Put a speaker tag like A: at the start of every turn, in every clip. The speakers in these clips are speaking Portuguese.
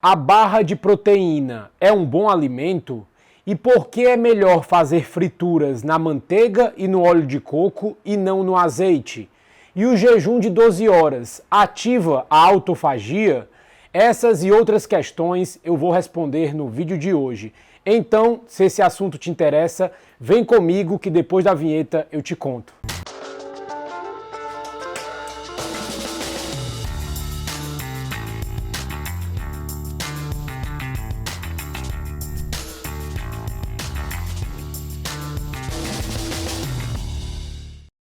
A: A barra de proteína é um bom alimento? E por que é melhor fazer frituras na manteiga e no óleo de coco e não no azeite? E o jejum de 12 horas ativa a autofagia? Essas e outras questões eu vou responder no vídeo de hoje. Então, se esse assunto te interessa, vem comigo que depois da vinheta eu te conto.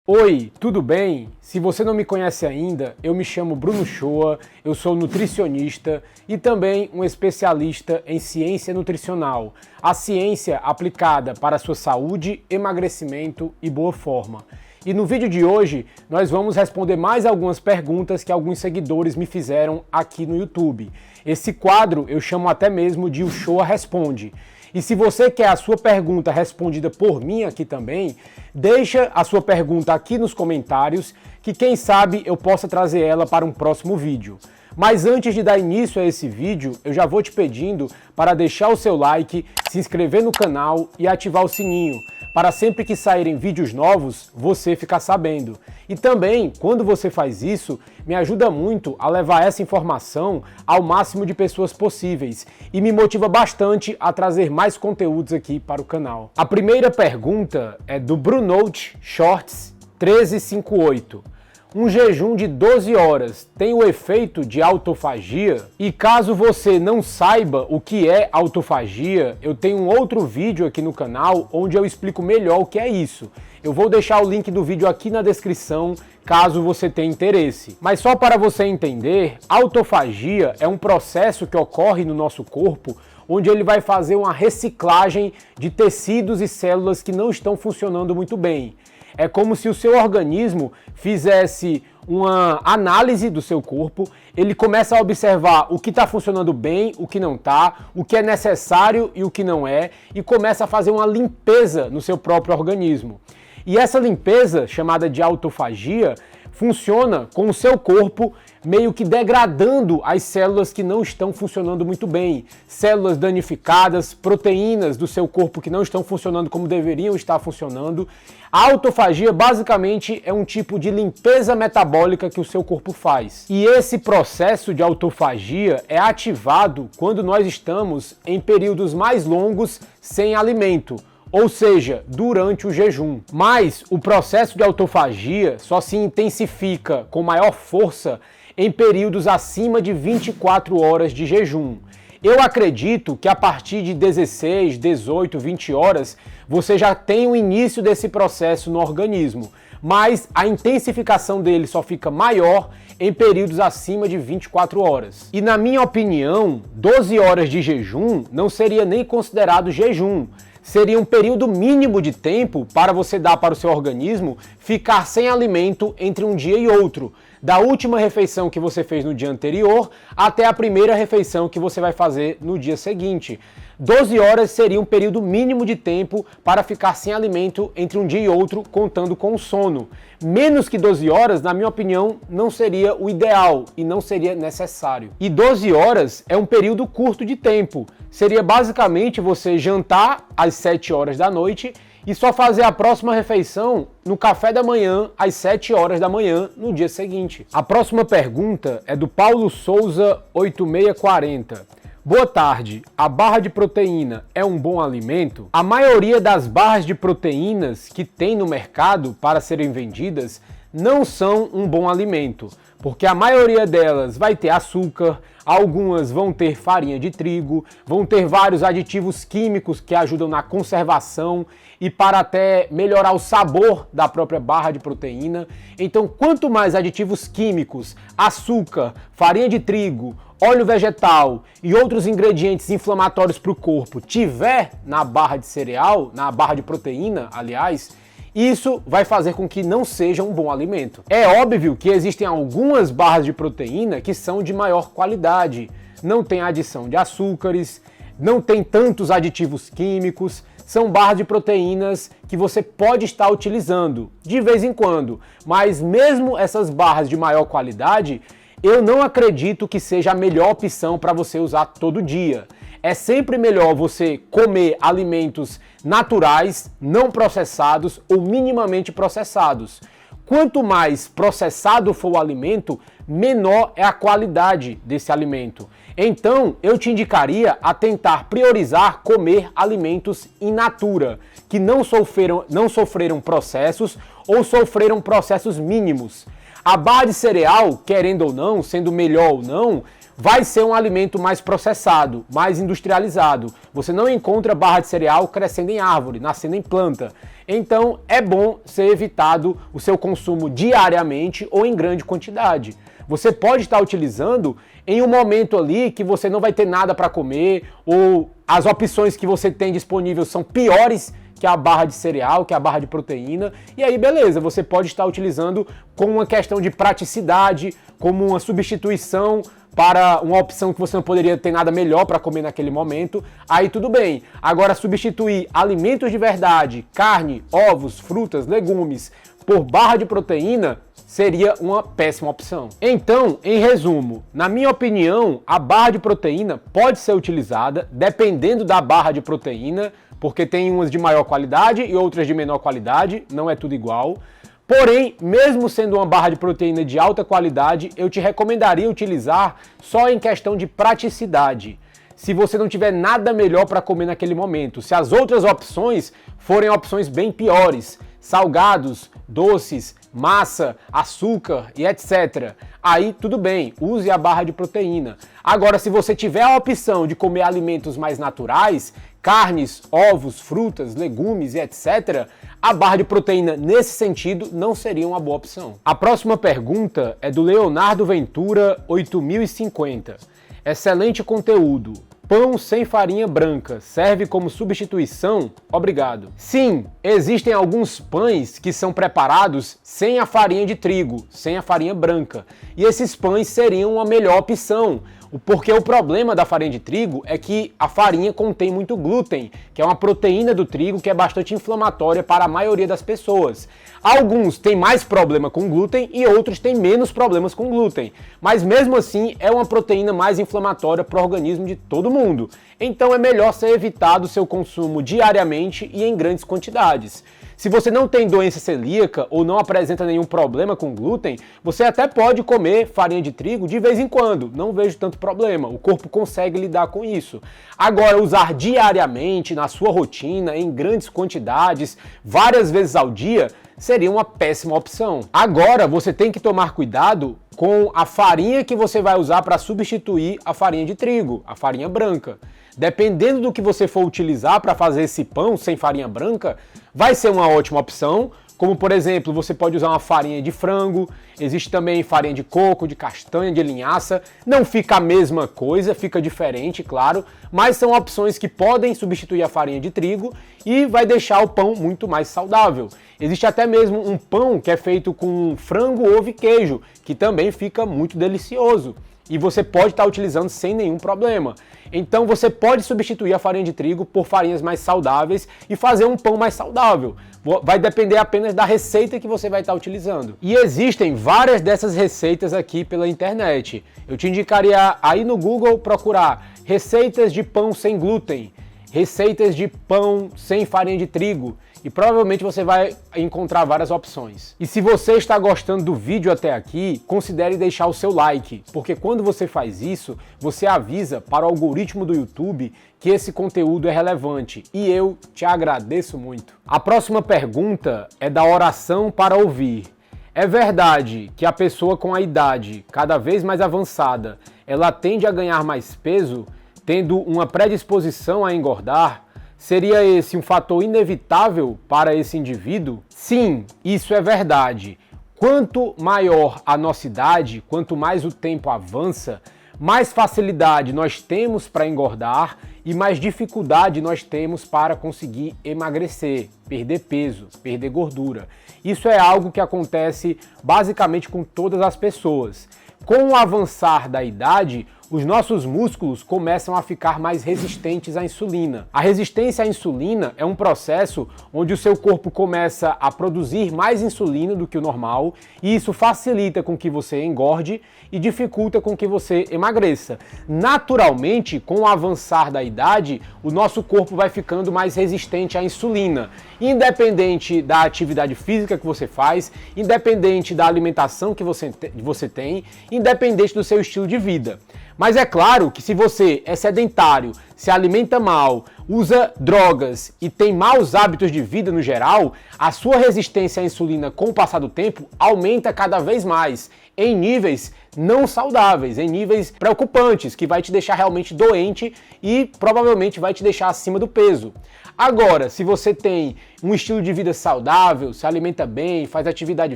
A: Oi, tudo bem? Se você não me conhece ainda, eu me chamo Bruno Shoa, eu sou nutricionista e também um especialista em ciência nutricional, a ciência aplicada para a sua saúde, emagrecimento e boa forma. E no vídeo de hoje, nós vamos responder mais algumas perguntas que alguns seguidores me fizeram aqui no YouTube. Esse quadro eu chamo até mesmo de O Shoa Responde. E se você quer a sua pergunta respondida por mim aqui também, deixa a sua pergunta aqui nos comentários, que quem sabe eu possa trazer ela para um próximo vídeo. Mas antes de dar início a esse vídeo, eu já vou te pedindo para deixar o seu like, se inscrever no canal e ativar o sininho, para sempre que saírem vídeos novos, você ficar sabendo. E também, quando você faz isso, me ajuda muito a levar essa informação ao máximo de pessoas possíveis e me motiva bastante a trazer mais conteúdos aqui para o canal. A primeira pergunta é do Brunout Shorts 1358. Um jejum de 12 horas tem o efeito de autofagia? E caso você não saiba o que é autofagia, eu tenho um outro vídeo aqui no canal onde eu explico melhor o que é isso. Eu vou deixar o link do vídeo aqui na descrição, caso você tenha interesse. Mas só para você entender, autofagia é um processo que ocorre no nosso corpo onde ele vai fazer uma reciclagem de tecidos e células que não estão funcionando muito bem. É como se o seu organismo fizesse uma análise do seu corpo, ele começa a observar o que está funcionando bem, o que não está, o que é necessário e o que não é, e começa a fazer uma limpeza no seu próprio organismo. E essa limpeza, chamada de autofagia, funciona com o seu corpo meio que degradando as células que não estão funcionando muito bem, células danificadas, proteínas do seu corpo que não estão funcionando como deveriam estar funcionando. A autofagia basicamente é um tipo de limpeza metabólica que o seu corpo faz. E esse processo de autofagia é ativado quando nós estamos em períodos mais longos sem alimento, ou seja, durante o jejum. Mas o processo de autofagia só se intensifica com maior força em períodos acima de 24 horas de jejum. Eu acredito que a partir de 16, 18, 20 horas, você já tem o início desse processo no organismo, mas a intensificação dele só fica maior em períodos acima de 24 horas. E na minha opinião, 12 horas de jejum não seria nem considerado jejum. Seria um período mínimo de tempo para você dar para o seu organismo ficar sem alimento entre um dia e outro, da última refeição que você fez no dia anterior até a primeira refeição que você vai fazer no dia seguinte. 12 horas seria um período mínimo de tempo para ficar sem alimento entre um dia e outro, contando com o sono. Menos que 12 horas, na minha opinião, não seria o ideal e não seria necessário. E 12 horas é um período curto de tempo. Seria basicamente você jantar às 7 horas da noite e só fazer a próxima refeição no café da manhã às 7 horas da manhã no dia seguinte. A próxima pergunta é do Paulo Souza 8640. Boa tarde, a barra de proteína é um bom alimento? A maioria das barras de proteínas que tem no mercado para serem vendidas não são um bom alimento, porque a maioria delas vai ter açúcar, algumas vão ter farinha de trigo, vão ter vários aditivos químicos que ajudam na conservação e para até melhorar o sabor da própria barra de proteína. Então, quanto mais aditivos químicos, açúcar, farinha de trigo, óleo vegetal e outros ingredientes inflamatórios para o corpo tiver na barra de cereal, na barra de proteína, aliás, isso vai fazer com que não seja um bom alimento. É óbvio que existem algumas barras de proteína que são de maior qualidade, não tem adição de açúcares, não tem tantos aditivos químicos, são barras de proteínas que você pode estar utilizando de vez em quando, mas mesmo essas barras de maior qualidade, eu não acredito que seja a melhor opção para você usar todo dia. É sempre melhor você comer alimentos naturais, não processados ou minimamente processados. Quanto mais processado for o alimento, menor é a qualidade desse alimento. Então, eu te indicaria a tentar priorizar comer alimentos in natura, que não sofreram processos ou sofreram processos mínimos. A barra de cereal, querendo ou não, sendo melhor ou não, vai ser um alimento mais processado, mais industrializado. Você não encontra barra de cereal crescendo em árvore, nascendo em planta. Então é bom ser evitado o seu consumo diariamente ou em grande quantidade. Você pode estar utilizando em um momento ali que você não vai ter nada para comer, ou as opções que você tem disponíveis são piores que a barra de cereal, que a barra de proteína, e aí beleza, você pode estar utilizando como uma questão de praticidade, como uma substituição para uma opção que você não poderia ter nada melhor para comer naquele momento, aí tudo bem. Agora, substituir alimentos de verdade, carne, ovos, frutas, legumes, por barra de proteína, seria uma péssima opção. Então, em resumo, na minha opinião, a barra de proteína pode ser utilizada dependendo da barra de proteína, porque tem umas de maior qualidade e outras de menor qualidade, não é tudo igual. Porém, mesmo sendo uma barra de proteína de alta qualidade, eu te recomendaria utilizar só em questão de praticidade. Se você não tiver nada melhor para comer naquele momento, se as outras opções forem opções bem piores, salgados, doces, massa, açúcar e etc. Aí tudo bem, use a barra de proteína. Agora, se você tiver a opção de comer alimentos mais naturais, carnes, ovos, frutas, legumes e etc., a barra de proteína nesse sentido não seria uma boa opção. A próxima pergunta é do Leonardo Ventura 8050. Excelente conteúdo. Pão sem farinha branca serve como substituição? Obrigado. Sim, existem alguns pães que são preparados sem a farinha de trigo, sem a farinha branca. E esses pães seriam a melhor opção. Porque o problema da farinha de trigo é que a farinha contém muito glúten, que é uma proteína do trigo que é bastante inflamatória para a maioria das pessoas. Alguns têm mais problema com glúten e outros têm menos problemas com glúten. Mas mesmo assim é uma proteína mais inflamatória para o organismo de todo mundo. Então é melhor ser evitado o seu consumo diariamente e em grandes quantidades. Se você não tem doença celíaca ou não apresenta nenhum problema com glúten, você até pode comer farinha de trigo de vez em quando, não vejo tanto problema, o corpo consegue lidar com isso. Agora, usar diariamente na sua rotina, em grandes quantidades, várias vezes ao dia, seria uma péssima opção. Agora, você tem que tomar cuidado com a farinha que você vai usar para substituir a farinha de trigo, a farinha branca. Dependendo do que você for utilizar para fazer esse pão sem farinha branca, vai ser uma ótima opção, como por exemplo, você pode usar uma farinha de frango, existe também farinha de coco, de castanha, de linhaça, não fica a mesma coisa, fica diferente, claro, mas são opções que podem substituir a farinha de trigo e vai deixar o pão muito mais saudável. Existe até mesmo um pão que é feito com frango, ovo e queijo, que também fica muito delicioso. E você pode estar utilizando sem nenhum problema. Então você pode substituir a farinha de trigo por farinhas mais saudáveis e fazer um pão mais saudável. Vai depender apenas da receita que você vai estar utilizando. E existem várias dessas receitas aqui pela internet. Eu te indicaria aí no Google procurar receitas de pão sem glúten, receitas de pão sem farinha de trigo, e provavelmente você vai encontrar várias opções. E se você está gostando do vídeo até aqui, considere deixar o seu like, porque quando você faz isso, você avisa para o algoritmo do YouTube que esse conteúdo é relevante, e eu te agradeço muito. A próxima pergunta é da oração para ouvir. É verdade que a pessoa com a idade cada vez mais avançada, ela tende a ganhar mais peso, tendo uma predisposição a engordar? Seria esse um fator inevitável para esse indivíduo? Sim, isso é verdade. Quanto maior a nossa idade, quanto mais o tempo avança, mais facilidade nós temos para engordar e mais dificuldade nós temos para conseguir emagrecer, perder peso, perder gordura. Isso é algo que acontece basicamente com todas as pessoas. Com o avançar da idade, os nossos músculos começam a ficar mais resistentes à insulina. A resistência à insulina é um processo onde o seu corpo começa a produzir mais insulina do que o normal, e isso facilita com que você engorde e dificulta com que você emagreça. Naturalmente, com o avançar da idade, o nosso corpo vai ficando mais resistente à insulina, independente da atividade física que você faz, independente da alimentação que você tem, independente do seu estilo de vida. Mas é claro que se você é sedentário, se alimenta mal, usa drogas e tem maus hábitos de vida no geral, a sua resistência à insulina com o passar do tempo aumenta cada vez mais, em níveis não saudáveis, em níveis preocupantes, que vai te deixar realmente doente e provavelmente vai te deixar acima do peso. Agora, se você tem um estilo de vida saudável, se alimenta bem, faz atividade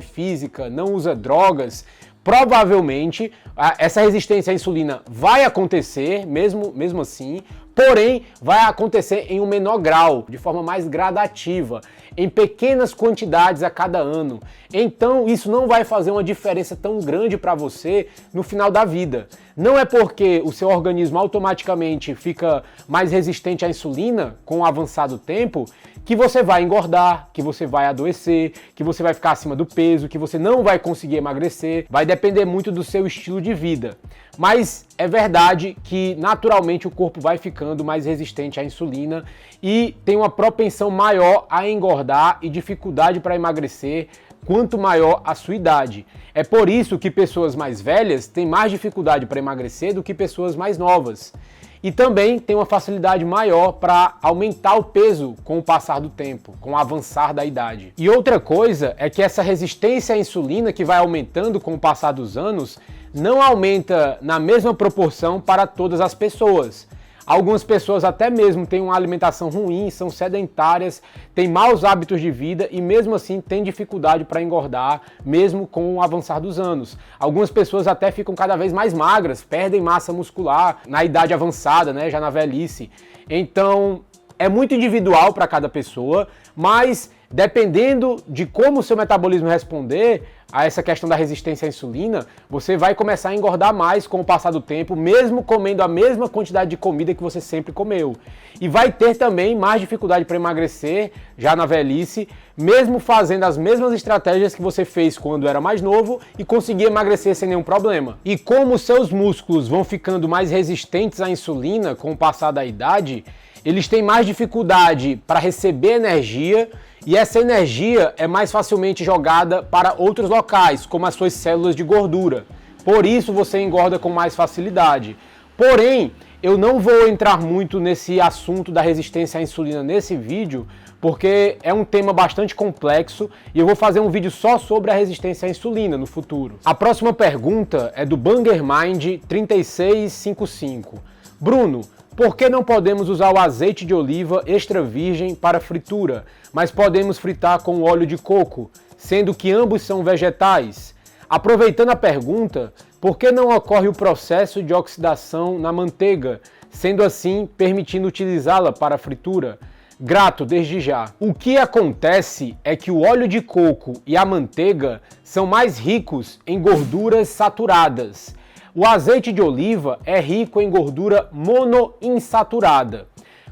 A: física, não usa drogas, provavelmente essa resistência à insulina vai acontecer, mesmo assim, porém vai acontecer em um menor grau, de forma mais gradativa, em pequenas quantidades a cada ano. Então isso não vai fazer uma diferença tão grande para você no final da vida. Não é porque o seu organismo automaticamente fica mais resistente à insulina com o avançar do tempo que você vai engordar, que você vai adoecer, que você vai ficar acima do peso, que você não vai conseguir emagrecer. Vai depender muito do seu estilo de vida. Mas é verdade que naturalmente o corpo vai ficando mais resistente à insulina e tem uma propensão maior a engordar e dificuldade para emagrecer quanto maior a sua idade. É por isso que pessoas mais velhas têm mais dificuldade para emagrecer do que pessoas mais novas. E também tem uma facilidade maior para aumentar o peso com o passar do tempo, com o avançar da idade. E outra coisa é que essa resistência à insulina que vai aumentando com o passar dos anos não aumenta na mesma proporção para todas as pessoas. Algumas pessoas até mesmo têm uma alimentação ruim, são sedentárias, têm maus hábitos de vida e mesmo assim têm dificuldade para engordar, mesmo com o avançar dos anos. Algumas pessoas até ficam cada vez mais magras, perdem massa muscular na idade avançada, né, já na velhice. Então, é muito individual para cada pessoa, mas dependendo de como o seu metabolismo responder a essa questão da resistência à insulina, você vai começar a engordar mais com o passar do tempo, mesmo comendo a mesma quantidade de comida que você sempre comeu. E vai ter também mais dificuldade para emagrecer já na velhice, mesmo fazendo as mesmas estratégias que você fez quando era mais novo e conseguir emagrecer sem nenhum problema. E como os seus músculos vão ficando mais resistentes à insulina com o passar da idade, eles têm mais dificuldade para receber energia e essa energia é mais facilmente jogada para outros locais, como as suas células de gordura. Por isso você engorda com mais facilidade. Porém, eu não vou entrar muito nesse assunto da resistência à insulina nesse vídeo, porque é um tema bastante complexo e eu vou fazer um vídeo só sobre a resistência à insulina no futuro. A próxima pergunta é do BungerMind 3655. Bruno, por que não podemos usar o azeite de oliva extra virgem para fritura, mas podemos fritar com óleo de coco, sendo que ambos são vegetais? Aproveitando a pergunta, por que não ocorre o processo de oxidação na manteiga, sendo assim permitindo utilizá-la para fritura? Grato desde já. O que acontece é que o óleo de coco e a manteiga são mais ricos em gorduras saturadas. O azeite de oliva é rico em gordura monoinsaturada.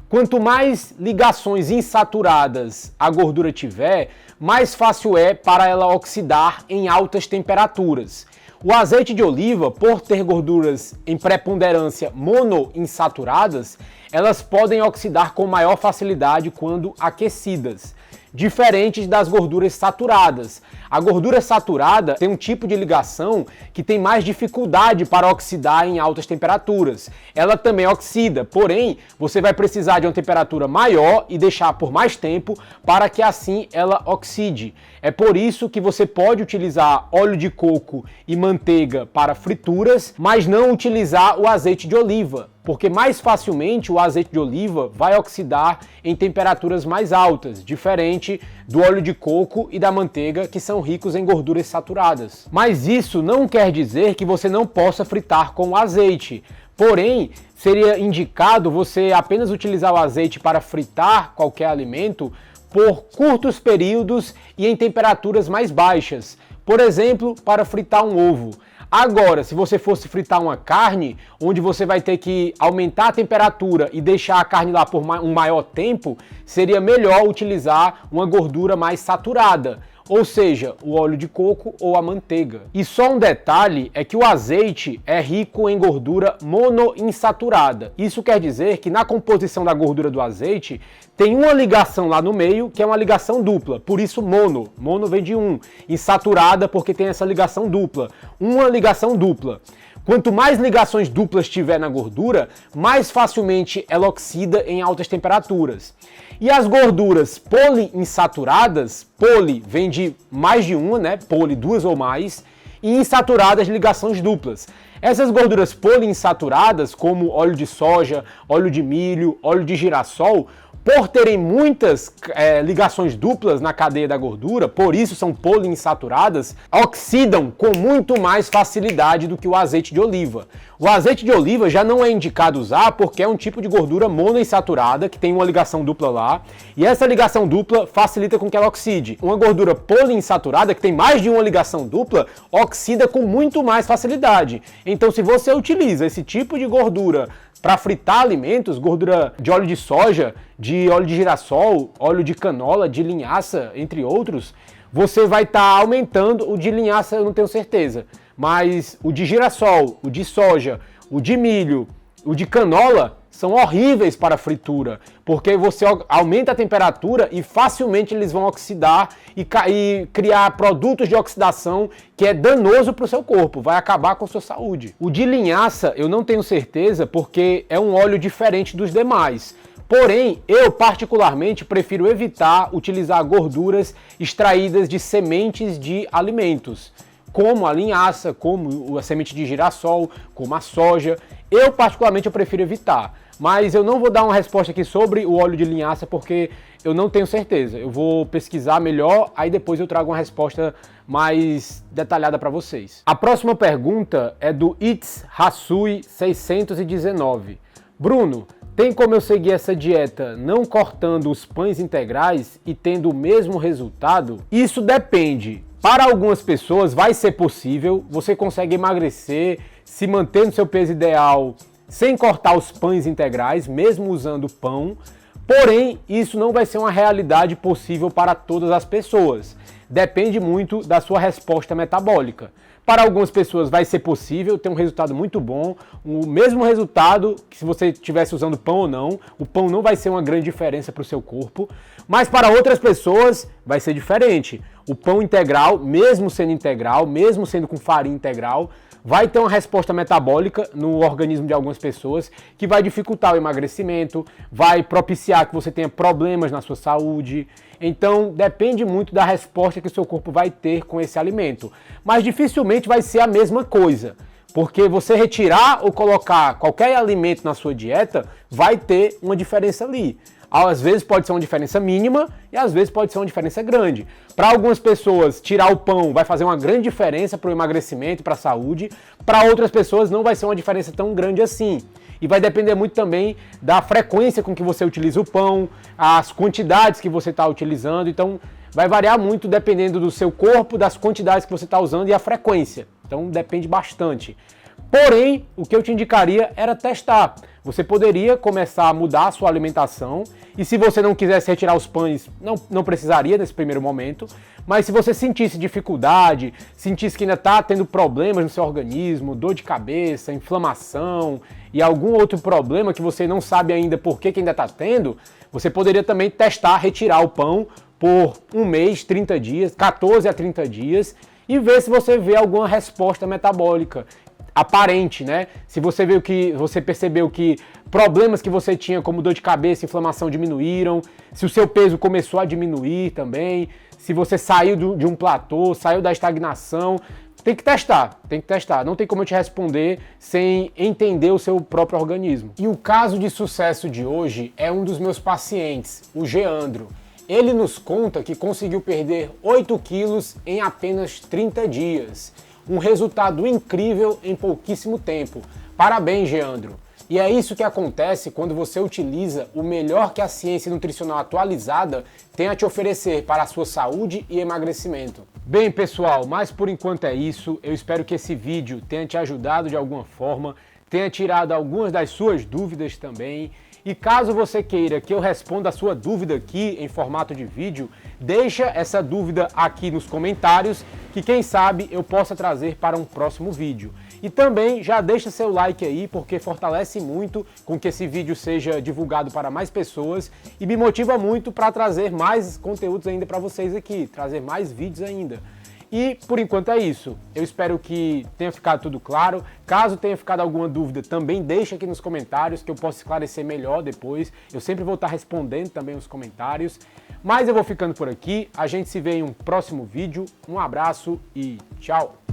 A: Quanto mais ligações insaturadas a gordura tiver, mais fácil é para ela oxidar em altas temperaturas. O azeite de oliva, por ter gorduras em preponderância monoinsaturadas, elas podem oxidar com maior facilidade quando aquecidas, diferentes das gorduras saturadas. A gordura saturada tem um tipo de ligação que tem mais dificuldade para oxidar em altas temperaturas. Ela também oxida, porém, você vai precisar de uma temperatura maior e deixar por mais tempo para que assim ela oxide. É por isso que você pode utilizar óleo de coco e manteiga para frituras, mas não utilizar o azeite de oliva, porque mais facilmente o azeite de oliva vai oxidar em temperaturas mais altas, diferente do óleo de coco e da manteiga, que são ricos em gorduras saturadas. Mas isso não quer dizer que você não possa fritar com o azeite. Porém, seria indicado você apenas utilizar o azeite para fritar qualquer alimento por curtos períodos e em temperaturas mais baixas. Por exemplo, para fritar um ovo. Agora, se você fosse fritar uma carne, onde você vai ter que aumentar a temperatura e deixar a carne lá por um maior tempo, seria melhor utilizar uma gordura mais saturada, ou seja, o óleo de coco ou a manteiga. E só um detalhe é que o azeite é rico em gordura monoinsaturada. Isso quer dizer que na composição da gordura do azeite tem uma ligação lá no meio, que é uma ligação dupla, por isso mono. Mono vem de um, insaturada porque tem essa ligação dupla. Uma ligação dupla. Quanto mais ligações duplas tiver na gordura, mais facilmente ela oxida em altas temperaturas. E as gorduras poliinsaturadas, poli vem de mais de uma, né? Poli, duas ou mais, e insaturadas, ligações duplas. Essas gorduras poliinsaturadas, como óleo de soja, óleo de milho, óleo de girassol, por terem muitas ligações duplas na cadeia da gordura, por isso são poliinsaturadas, oxidam com muito mais facilidade do que o azeite de oliva. O azeite de oliva já não é indicado usar porque é um tipo de gordura monoinsaturada, que tem uma ligação dupla lá, e essa ligação dupla facilita com que ela oxide. Uma gordura poliinsaturada, que tem mais de uma ligação dupla, oxida com muito mais facilidade. Então, se você utiliza esse tipo de gordura para fritar alimentos, gordura de óleo de soja, de óleo de girassol, óleo de canola, de linhaça, entre outros, você vai estar aumentando. O de linhaça eu não tenho certeza, mas o de girassol, o de soja, o de milho, o de canola são horríveis para fritura, porque você aumenta a temperatura e facilmente eles vão oxidar e criar produtos de oxidação que é danoso para o seu corpo, vai acabar com a sua saúde. O de linhaça eu não tenho certeza porque é um óleo diferente dos demais. Porém, eu particularmente prefiro evitar utilizar gorduras extraídas de sementes de alimentos, como a linhaça, como a semente de girassol, como a soja. Eu particularmente prefiro evitar. Mas eu não vou dar uma resposta aqui sobre o óleo de linhaça porque eu não tenho certeza. Eu vou pesquisar melhor, aí depois eu trago uma resposta mais detalhada para vocês. A próxima pergunta é do It's Hasui 619. Bruno, tem como eu seguir essa dieta não cortando os pães integrais e tendo o mesmo resultado? Isso depende. Para algumas pessoas vai ser possível, você consegue emagrecer, se manter no seu peso ideal sem cortar os pães integrais, mesmo usando pão. Porém, isso não vai ser uma realidade possível para todas as pessoas. Depende muito da sua resposta metabólica. Para algumas pessoas vai ser possível ter um resultado muito bom, o mesmo resultado que se você estivesse usando pão ou não. O pão não vai ser uma grande diferença para o seu corpo, mas para outras pessoas vai ser diferente. O pão integral, mesmo sendo com farinha integral, vai ter uma resposta metabólica no organismo de algumas pessoas que vai dificultar o emagrecimento, vai propiciar que você tenha problemas na sua saúde. Então, depende muito da resposta que o seu corpo vai ter com esse alimento. Mas dificilmente vai ser a mesma coisa, porque você retirar ou colocar qualquer alimento na sua dieta vai ter uma diferença ali. Às vezes pode ser uma diferença mínima e às vezes pode ser uma diferença grande. Para algumas pessoas, tirar o pão vai fazer uma grande diferença para o emagrecimento e para a saúde. Para outras pessoas não vai ser uma diferença tão grande assim. E vai depender muito também da frequência com que você utiliza o pão, as quantidades que você está utilizando. Então vai variar muito dependendo do seu corpo, das quantidades que você está usando e a frequência. Então depende bastante. Porém, o que eu te indicaria era testar. Você poderia começar a mudar a sua alimentação e se você não quisesse retirar os pães, não precisaria nesse primeiro momento, mas se você sentisse dificuldade, sentisse que ainda está tendo problemas no seu organismo, dor de cabeça, inflamação e algum outro problema que você não sabe ainda por que ainda está tendo, você poderia também testar retirar o pão por um mês, 30 dias, 14 a 30 dias e ver se você vê alguma resposta metabólica aparente, né? Se você percebeu que problemas que você tinha, como dor de cabeça, inflamação, diminuíram, se o seu peso começou a diminuir também, se você saiu de um platô, saiu da estagnação, tem que testar. Não tem como eu te responder sem entender o seu próprio organismo. E o caso de sucesso de hoje é um dos meus pacientes, o Geandro. Ele nos conta que conseguiu perder 8 quilos em apenas 30 dias. Um resultado incrível em pouquíssimo tempo. Parabéns, Geandro! E é isso que acontece quando você utiliza o melhor que a ciência nutricional atualizada tem a te oferecer para a sua saúde e emagrecimento. Bem, pessoal, mas por enquanto é isso. Eu espero que esse vídeo tenha te ajudado de alguma forma, tenha tirado algumas das suas dúvidas também. E caso você queira que eu responda a sua dúvida aqui em formato de vídeo, deixa essa dúvida aqui nos comentários, que quem sabe eu possa trazer para um próximo vídeo. E também já deixa seu like aí, porque fortalece muito com que esse vídeo seja divulgado para mais pessoas e me motiva muito para trazer mais conteúdos ainda para vocês aqui, trazer mais vídeos ainda. E por enquanto é isso. Eu espero que tenha ficado tudo claro. Caso tenha ficado alguma dúvida, também deixa aqui nos comentários que eu possa esclarecer melhor depois. Eu sempre vou estar respondendo também os comentários. Mas eu vou ficando por aqui. A gente se vê em um próximo vídeo. Um abraço e tchau!